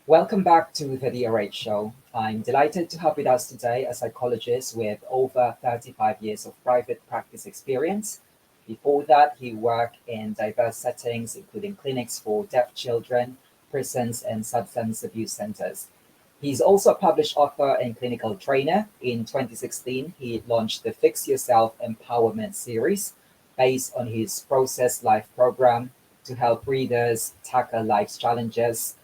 Welcome back to the DRH show. I'm delighted to have with us today a psychologist with over 35 years of private practice experience. Before that, he worked in diverse settings, including clinics for deaf children, prisons, and substance abuse centers. He's also a published author and clinical trainer. In 2016, he launched the Fix Yourself Empowerment series based on his Process Life program to help readers tackle life's challenges.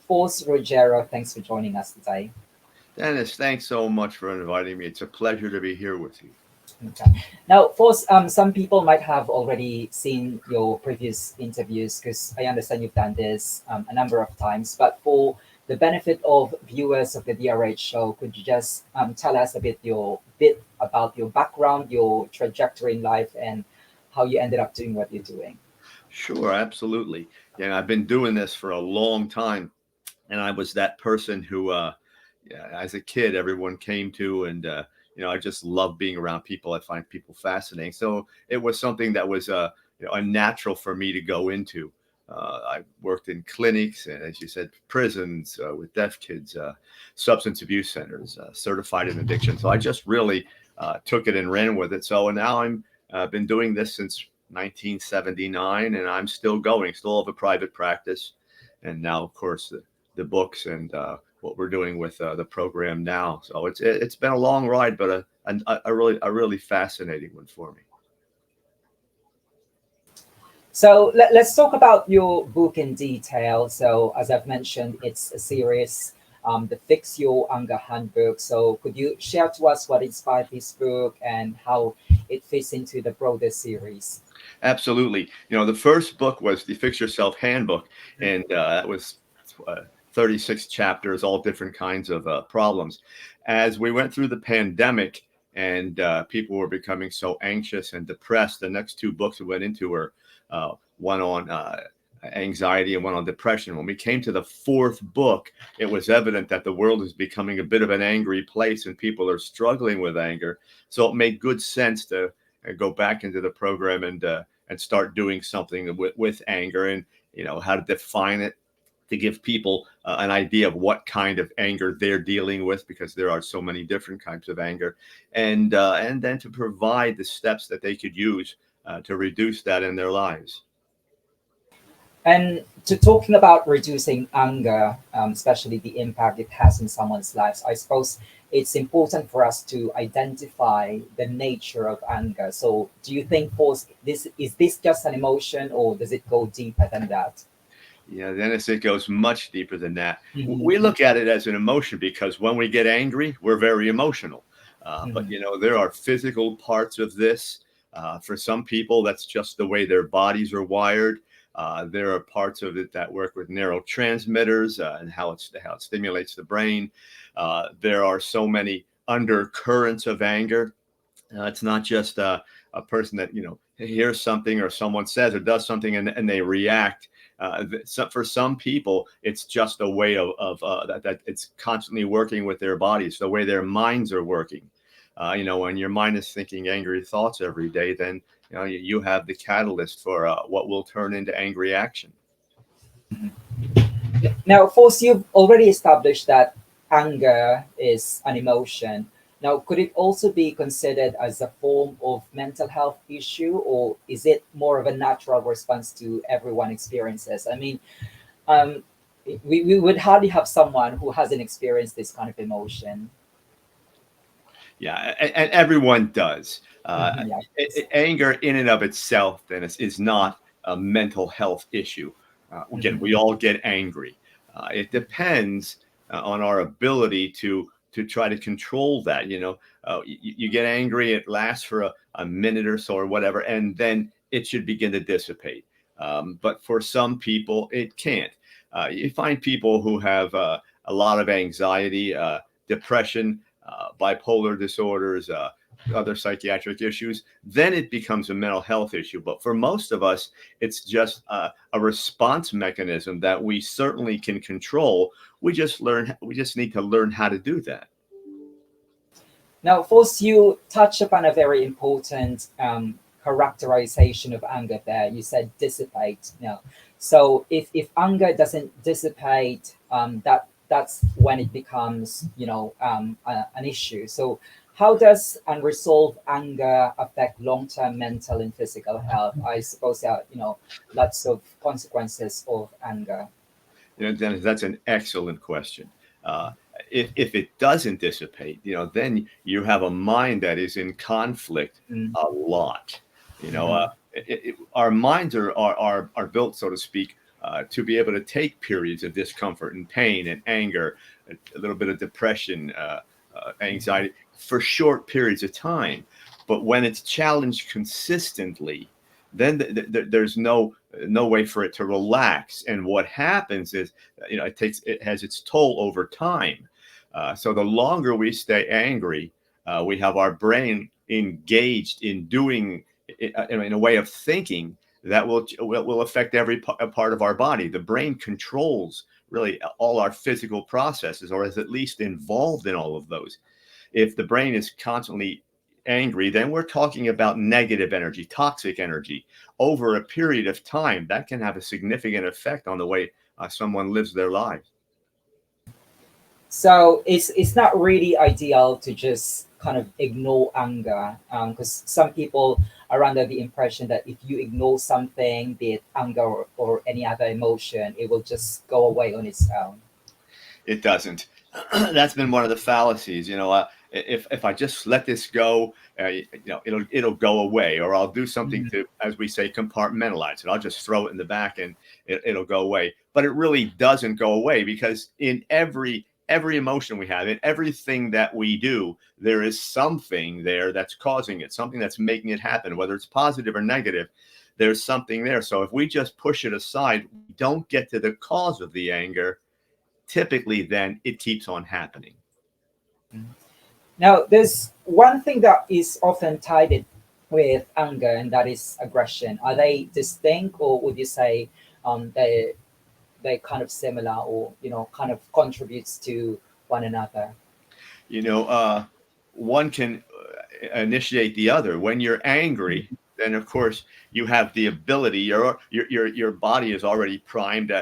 Faust Ruggiero, thanks for joining us today. Dennis, thanks so much for inviting me. It's a pleasure to be here with you. Okay. Now, Faust, some people might have already seen your previous interviews because I understand you've done this a number of times. But for the benefit of viewers of the DRH show, could you just tell us a bit about your background, your trajectory in life, and how you ended up doing what you're doing? Sure, absolutely. Yeah, I've been doing this for a long time, and I was that person who, as a kid, everyone came to, and I just love being around people. I find people fascinating. So it was something that was a natural for me to go into. I worked in clinics and, as you said, prisons with deaf kids, substance abuse centers, certified in addiction. So I just really took it and ran with it. So now I'm been doing this since 1979, and I'm still going, still have a private practice. And now, of course, the books and what we're doing with the program now. So it's been a long ride, but a really fascinating one for me. So let's talk about your book in detail. So as I've mentioned, it's a series, the Fix Your Anger Handbook. So could you share to us what inspired this book and how it fits into the broader series? Absolutely. The first book was the Fix Yourself Handbook, and that was 36 chapters, all different kinds of problems. As we went through the pandemic and people were becoming so anxious and depressed, the next two books we went into were one on anxiety and one on depression. When we came to the fourth book, it was evident that the world is becoming a bit of an angry place and people are struggling with anger. So it made good sense to go back into the program and start doing something with anger, and how to define it, to give people an idea of what kind of anger they're dealing with, because there are so many different types of anger, and then to provide the steps that they could use to reduce that in their lives. And to talking about reducing anger, especially the impact it has in someone's lives, I suppose it's important for us to identify the nature of anger. So, do you think, Faust, this just an emotion, or does it go deeper than that? Yeah, Dennis, it goes much deeper than that. Mhm, We look at it as an emotion because when we get angry, we're very emotional. But mhm. there are physical parts of this. For some people, that's just the way their bodies are wired. There are parts of it that work with neurotransmitters and how it stimulates the brain. There are so many undercurrents of anger. It's not just a person that hears something or someone says or does something and they react. For some people, it's just a way of that it's constantly working with their bodies, the way their minds are working. When your mind is thinking angry thoughts every day, then you have the catalyst for what will turn into angry action. Now, Faust, you've already established that anger is an emotion. Now, could it also be considered as a form of mental health issue, or is it more of a natural response to everyone experiences? I mean, um, we would hardly have someone who hasn't experienced this kind of emotion. Yeah, and everyone does. Mhm, yeah. Anger in and of itself, then, is not a mental health issue. Again, we Mhm. all get angry. It depends on our ability to try to control that. You get angry, it lasts for a minute or so or whatever, and then it should begin to dissipate. But for some people, it can't. You find people who have a lot of anxiety, depression, bipolar disorders, other psychiatric issues, then it becomes a mental health issue. But for most of us, it's just a response mechanism that we certainly can control. We just need to learn how to do that. Now, Faust, you touch upon a very important characterization of anger there. You said dissipate. So if anger doesn't dissipate, that's when it becomes an issue. So how does unresolved anger affect long-term mental and physical health? I suppose there are lots of consequences of anger. Dennis, that's an excellent question. Uh, if it doesn't dissipate, then you have a mind that is in conflict Mm, a lot. mhm, Our minds are built, so to speak, to be able to take periods of discomfort and pain and anger, a little bit of depression, anxiety for short periods of time. But when it's challenged consistently, then there's no way for it to relax. And what happens is, it has its toll over time. So the longer we stay angry, we have our brain engaged in doing in a way of thinking that will affect every part of our body. The brain controls really all our physical processes, or is at least involved in all of those. If the brain is constantly angry, then we're talking about negative energy, toxic energy. Over a period of time, that can have a significant effect on the way someone lives their lives. So it's not really ideal to just kind of ignore anger, because some people are under the impression that if you ignore something, be it anger or any other emotion, it will just go away on its own. It doesn't. That's been one of the fallacies. If I just let this go, it'll go away, or I'll do something Mhm. to, as we say, compartmentalize it. I'll just throw it in the back and it'll go away. But it really doesn't go away, because in every emotion we have, in everything that we do, there is something there that's causing it, something that's making it happen, whether it's positive or negative. There's something there. So if we just push it aside, we don't get to the cause of the anger. Typically, then it keeps on happening. Now, there's one thing that is often tied in with anger, and that is aggression. Are they distinct, or would you say they kind of similar, or kind of contributes to one another? You know, one can initiate the other. When you're angry, then of course you have the ability. Your body is already primed.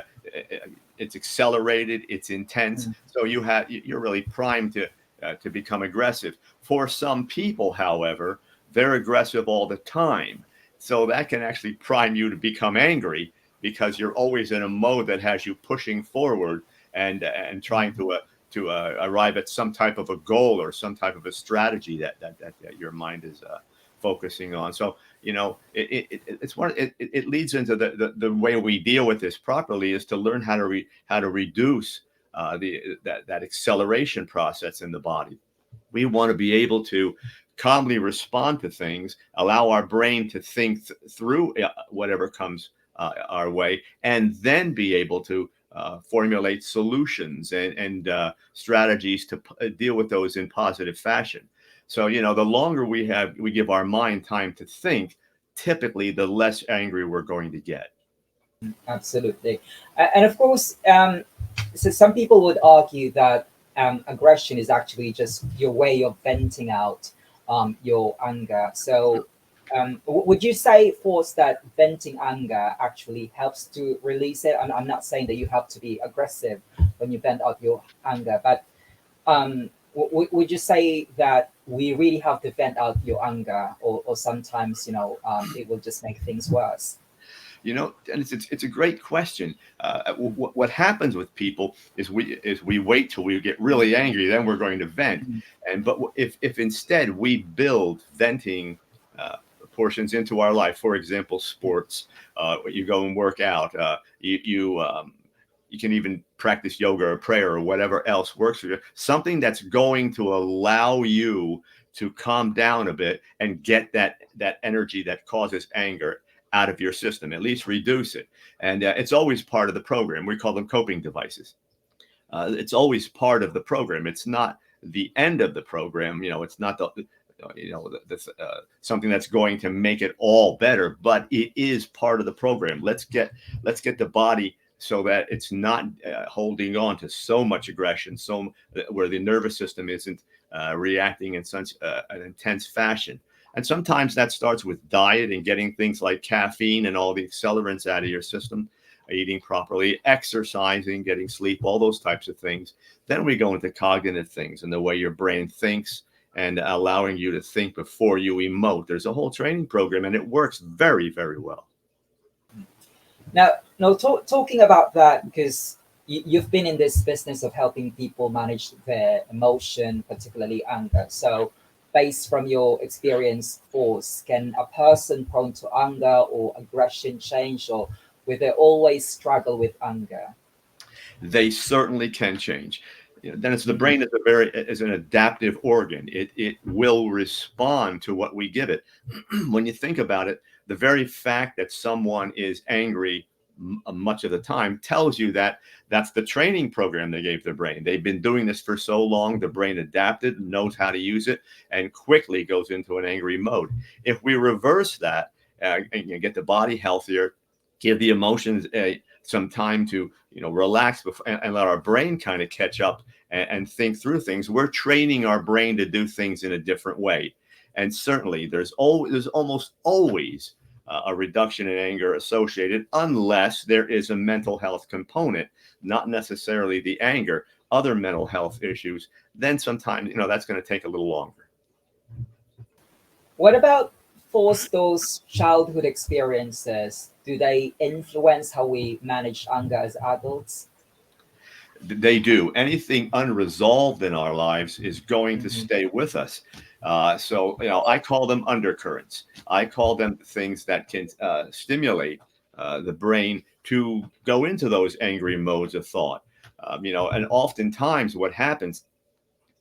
It's accelerated. It's intense. Mm, So you're really primed to become aggressive. For some people, however, they're aggressive all the time. So that can actually prime you to become angry, because you're always in a mode that has you pushing forward and trying mm. to arrive at some type of a goal or some type of a strategy that your mind is focusing on. So it leads into the way we deal with this properly is to learn how to reduce that acceleration process in the body. We want to be able to calmly respond to things, allow our brain to think through whatever comes our way, and then be able to formulate solutions and strategies to deal with those in positive fashion. So, the longer we give our mind time to think, typically the less angry we're going to get. Absolutely. And of course, so some people would argue that aggression is actually just your way of venting out your anger. So, would you say, Force, that venting anger actually helps to release it? And I'm not saying that you have to be aggressive when you vent out your anger, but would you say that we really have to vent out your anger, or sometimes, it will just make things worse? And it's a great question. What happens with people is we wait till we get really angry, then we're going to vent. But if instead we build venting portions into our life, for example, sports, you go and work out, you can even practice yoga or prayer or whatever else works for you. Something that's going to allow you to calm down a bit and get that energy that causes anger out of your system, at least reduce it. And it's always part of the program. We call them coping devices. It's always part of the program. It's not the end of the program. It's not something that's going to make it all better, but it is part of the program. Let's get the body so that it's not holding on to so much aggression, where the nervous system isn't reacting in such an intense fashion. And sometimes that starts with diet and getting things like caffeine and all the accelerants out of your system, eating properly, exercising, getting sleep, all those types of things. Then we go into cognitive things and the way your brain thinks and allowing you to think before you emote. There's a whole training program and it works very, very well. Now, talking about that, because you've been in this business of helping people manage their emotion, particularly anger. So, based from your experience, force, can a person prone to anger or aggression change, or will they always struggle with anger? They certainly can change. Dennis, the Mhm. brain is an adaptive organ. It will respond to what we give it. When you think about it, the very fact that someone is angry much of the time tells you that that's the training program they gave the brain. They've been doing this for so long, the brain adapted, knows how to use it, and quickly goes into an angry mode. If we reverse that and get the body healthier, give the emotions some time to relax before, and let our brain kind of catch up and think through things, we're training our brain to do things in a different way. And certainly there's almost always a reduction in anger associated, unless there is a mental health component, not necessarily the anger, other mental health issues. Then sometimes that's going to take a little longer. What about force those childhood experiences? Do they influence how we manage anger as adults? They do. Anything unresolved in our lives is going to Mhm. stay with us. So, I call them undercurrents. I call them things that can stimulate the brain to go into those angry modes of thought. And oftentimes what happens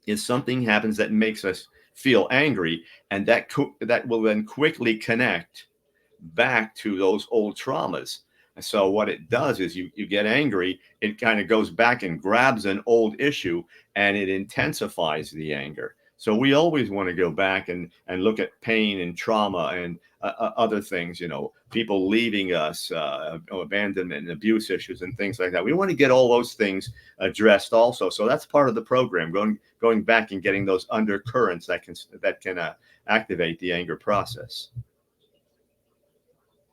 is something happens that makes us feel angry, and that will then quickly connect back to those old traumas. So what it does is you get angry, it kind of goes back and grabs an old issue and it intensifies the anger. So we always want to go back and look at pain and trauma and other things, people leaving us, abandonment and abuse issues and things like that. We want to get all those things addressed also. So that's part of the program, going back and getting those undercurrents that can activate the anger process.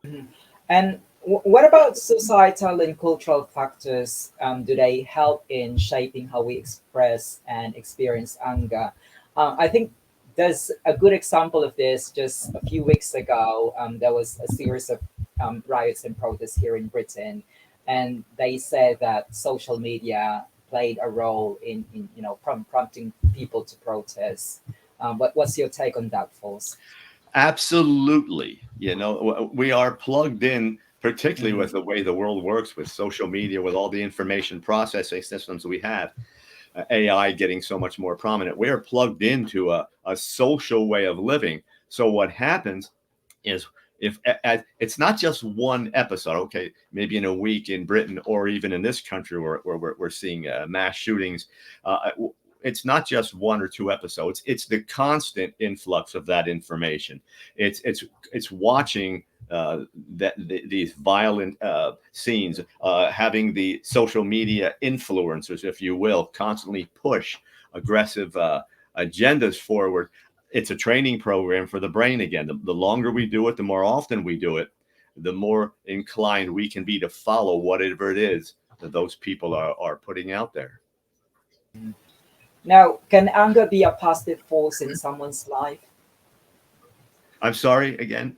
Mhm. And what about societal and cultural factors? Do they help in shaping how we express and experience anger? I think there's a good example of this. Just a few weeks ago, there was a series of riots and protests here in Britain, and they said that social media played a role in prompting people to protest. What's your take on that, False? Absolutely. We are plugged in, particularly Mhm. with the way the world works with social media, with all the information processing systems we have, AI getting so much more prominent. We are plugged into a social way of living. So what happens is if it's not just one episode, okay, maybe in a week in Britain or even in this country where we're seeing mass shootings, uh, it's not just one or two episodes. It's the constant influx of that information. It's watching these violent scenes, having the social media influencers, if you will, constantly push aggressive agendas forward. It's a training program for the brain again. The longer we do it, the more often we do it, the more inclined we can be to follow whatever it is that those people are putting out there. Now, can anger be a positive force in someone's life? I'm sorry again.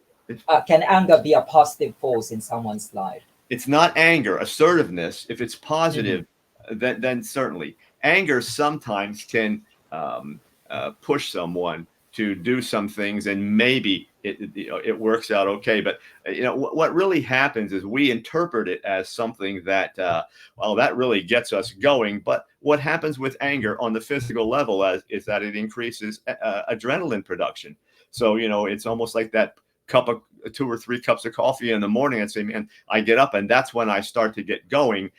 Can anger be a positive force in someone's life? It's not anger, assertiveness. If it's Mhm. positive, then certainly. Anger sometimes can push someone to do some things, and maybe it works out okay. But what really happens is we interpret it as something that well, that really gets us going. But what happens with anger on the physical level is that it increases adrenaline production. So it's almost like that cup of 2 or 3 cups of coffee in the morning and say, man, I get up and that's when I start to get going.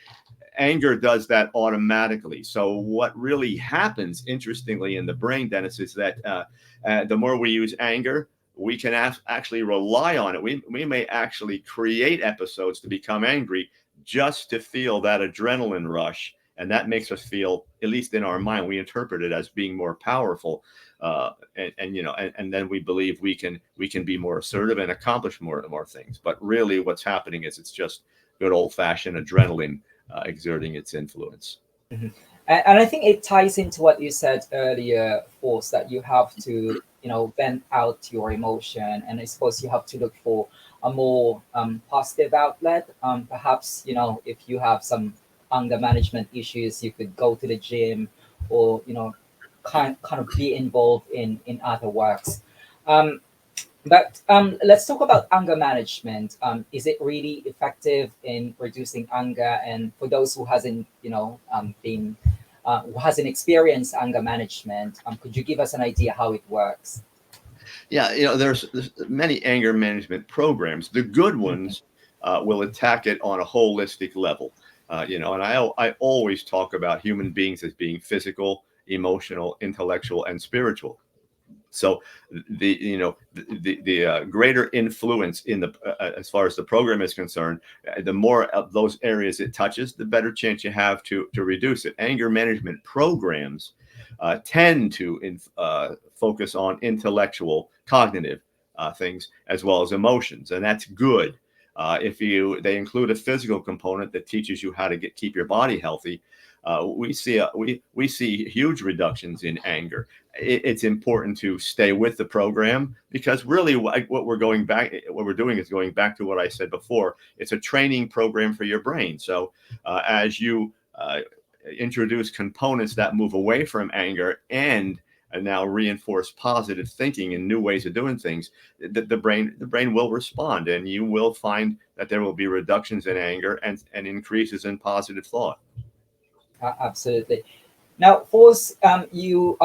Anger does that automatically. So what really happens, interestingly, in the brain, Dennis, is that the more we use anger, we can actually rely on it. We may actually create episodes to become angry just to feel that adrenaline rush. And that makes us feel, at least in our mind, we interpret it as being more powerful. and then we believe we can be more assertive and accomplish more things. But really, what's happening is it's just good old fashioned adrenaline exerting its influence. Mhm. And I think it ties into what you said earlier, Force, that you have to, vent out your emotion, and I suppose you have to look for a more positive outlet. Perhaps, if you have some anger management issues, you could go to the gym, or kind of be involved in other works. Um, but let's talk about anger management. Is it really effective in reducing anger? And for those who hasn't, been who hasn't experienced anger management, could you give us an idea how it works? Yeah, there's many anger management programs. The good ones will attack it on a holistic level. And I always talk about human beings as being physical, emotional, intellectual, and spiritual. So the greater influence in the as far as the program is concerned, the more of those areas it touches, the better chance you have to reduce it. Anger management programs tend to focus on intellectual, cognitive things as well as emotions, and that's good. If they include a physical component that teaches you how to keep your body healthy, we see huge reductions in anger. It's important to stay with the program, because really what we're doing is going back to what I said before. It's a training program for your brain. So as you introduce components that move away from anger and now reinforce positive thinking and new ways of doing things, the brain will respond, and you will find that there will be reductions in anger and increases in positive thought. Absolutely. Now, Force, you've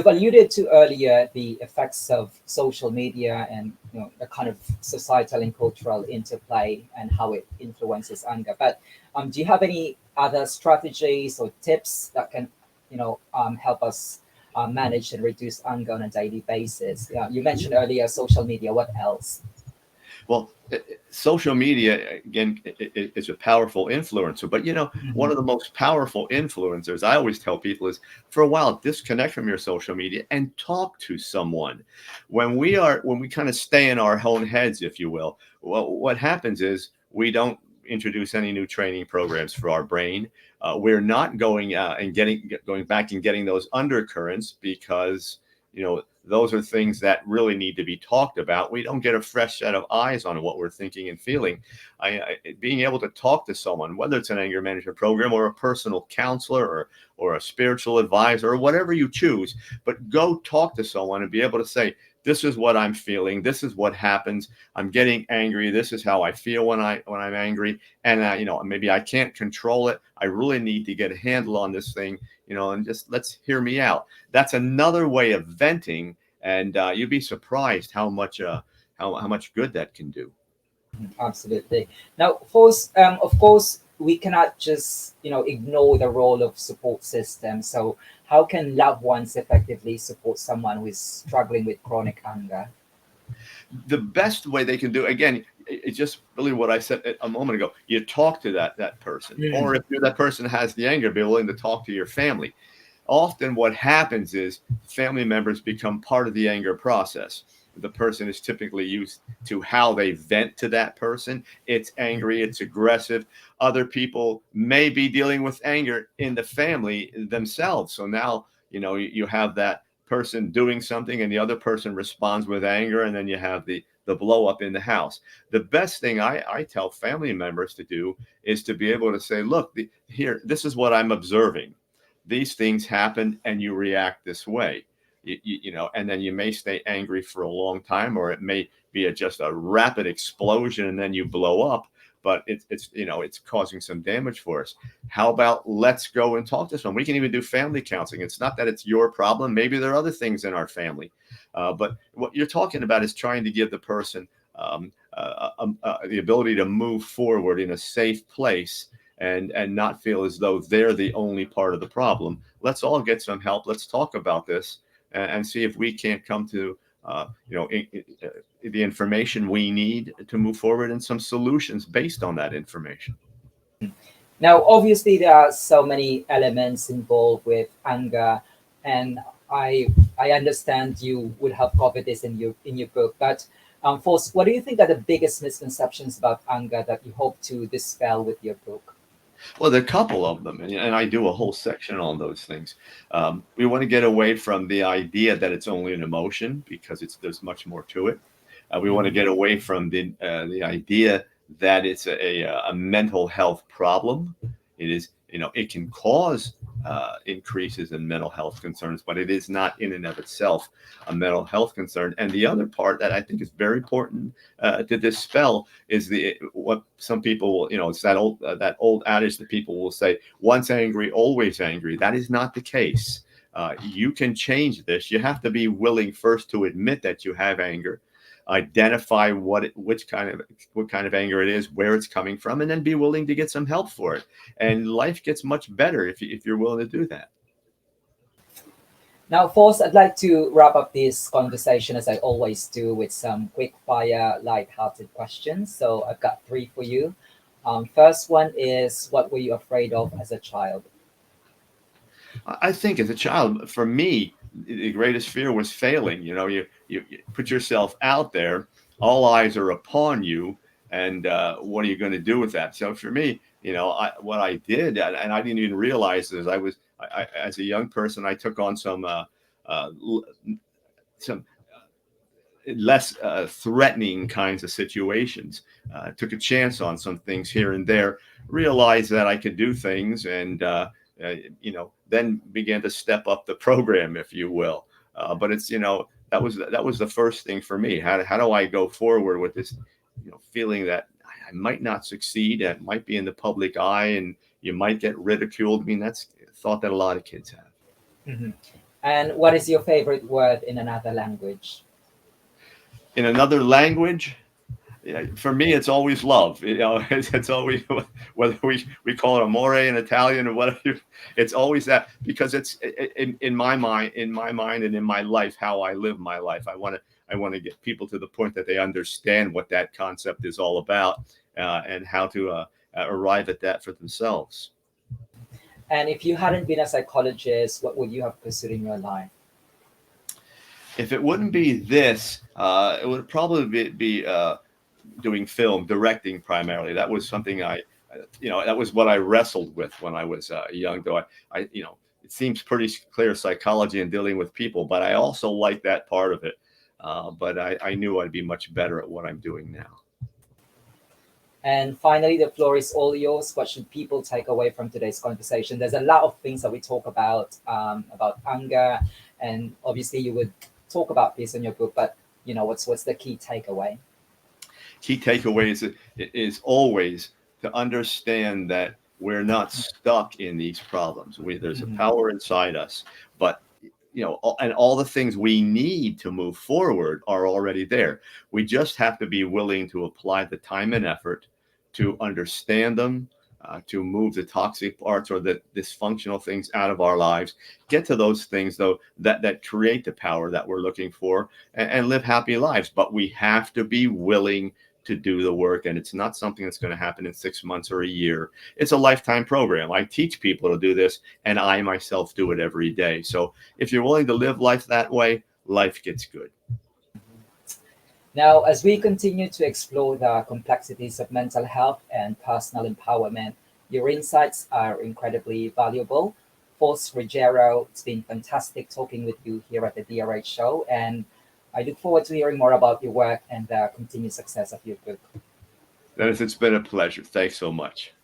alluded to earlier the effects of social media and the kind of societal and cultural interplay and how it influences anger. But do you have any other strategies or tips that can help us manage and reduce anger on a daily basis? You mentioned earlier social media. What else? Well, social media again is a powerful influencer, but one Mhm. of the most powerful influencers, I always tell people, is for a while disconnect from your social media and talk to someone. When we kind of stay in our own heads, if you will, well, what happens is we don't introduce any new training programs for our brain. We're not going back and getting those undercurrents, because those are things that really need to be talked about. We don't get a fresh set of eyes on what we're thinking and feeling. Being able to talk to someone, whether it's an anger management program or a personal counselor or a spiritual advisor or whatever you choose, but go talk to someone and be able to say, this is what I'm feeling. This is what happens. I'm getting angry. This is how I feel when I'm angry. And maybe I can't control it. I really need to get a handle on this thing, and just let's hear me out. That's another way of venting, and you'd be surprised how much good that can do. Absolutely. Now, of course, we cannot just ignore the role of support system. So, how can loved ones effectively support someone who is struggling with chronic anger? The best way they can do, again, it's just really what I said a moment ago. You talk to that person, or Mm. if that person has the anger, be willing to talk to your family. Often what happens is family members become part of the anger process. The person is typically used to how they vent to that person. It's angry, it's aggressive. Other people may be dealing with anger in the family themselves. So now, you have that person doing something and the other person responds with anger, and then you have the blow up in the house. The best thing I tell family members to do is to be able to say, look, here, this is what I'm observing. These things happen and you react this way. And then you may stay angry for a long time, or it may be just a rapid explosion and then you blow up. But it's causing some damage for us. How about let's go and talk to someone? We can even do family counseling. It's not that it's your problem. Maybe there are other things in our family, but what you're talking about is trying to give the person the ability to move forward in a safe place, and not feel as though they're the only part of the problem. Let's all get some help. Let's talk about this, and see if we can't come to the information we need to move forward, and some solutions based on that information. Now, obviously, there are so many elements involved with anger, and I understand you would have covered this in your book, but Faust, what do you think are the biggest misconceptions about anger that you hope to dispel with your book? Well, there are a couple of them, and I do a whole section on those things. We want to get away from the idea that it's only an emotion because there's much more to it. We want to Mhm. get away from the idea that it's a mental health problem. It is, it can cause increases in mental health concerns, but it is not in and of itself a mental health concern. And the other part that I think is very important to dispel is what some people will, it's that old adage that people will say, once angry, always angry. That is not the case. You can change this. You have to be willing first to admit that you have anger, identify what kind of anger it is, where it's coming from, and then be willing to get some help for it. And life gets much better if you're willing to do that. Now, Faust, I'd like to wrap up this conversation as I always do with some quick fire, light-hearted questions. So I've got three for you. First one is, what were you afraid of as a child? I think as a child, for me, the greatest fear was failing. You put yourself out there, all eyes are upon you, and what are you going to do with that? So for me, what I did, and I didn't even realize this, as a young person, I took on uh, some less threatening kinds of situations. Took a chance on some things here and there, realized that I could do things, and then began to step up the program, if you will. But it's that was the first thing for me. How do I go forward with this, feeling that I might not succeed, it might be in the public eye, and you might get ridiculed. I mean, that's a thought that a lot of kids have. Mhm. And what is your favorite word in another language? In another language, yeah, for me, it's always love. It's always whether we call it amore in Italian or whatever. It's always that because it's in my mind and in my life how I live my life. I want to get people to the point that they understand what that concept is all about and how to arrive at that for themselves. And if you hadn't been a psychologist, what would you have pursued in your life? If it wouldn't be this, it would probably be doing film directing primarily. That was something that was what I wrestled with when I was young. Though it seems pretty clear psychology and dealing with people, but I also like that part of it. But I knew I'd be much better at what I'm doing now. And finally, the floor is all yours. What should people take away from today's conversation? There's a lot of things that we talk about anger, and obviously you would talk about this in your book. But what's the key takeaway? Key takeaway is always to understand that we're not stuck in these problems. There's a Mhm. power inside us, but and all the things we need to move forward are already there. We just have to be willing to apply the time and effort to understand them, to move the toxic parts or the dysfunctional things out of our lives. Get to those things though that create the power that we're looking for, and live happy lives. But we have to be willing to do the work, and it's not something that's going to happen in 6 months or a year. It's a lifetime program. I teach people to do this, and I myself do it every day. So if you're willing to live life that way, life gets good. Now, as we continue to explore the complexities of mental health and personal empowerment, your insights are incredibly valuable. Faust Ruggiero, it's been fantastic talking with you here at the DRH show, and I look forward to hearing more about your work and the continued success of your book. Dennis, it's been a pleasure. Thanks so much.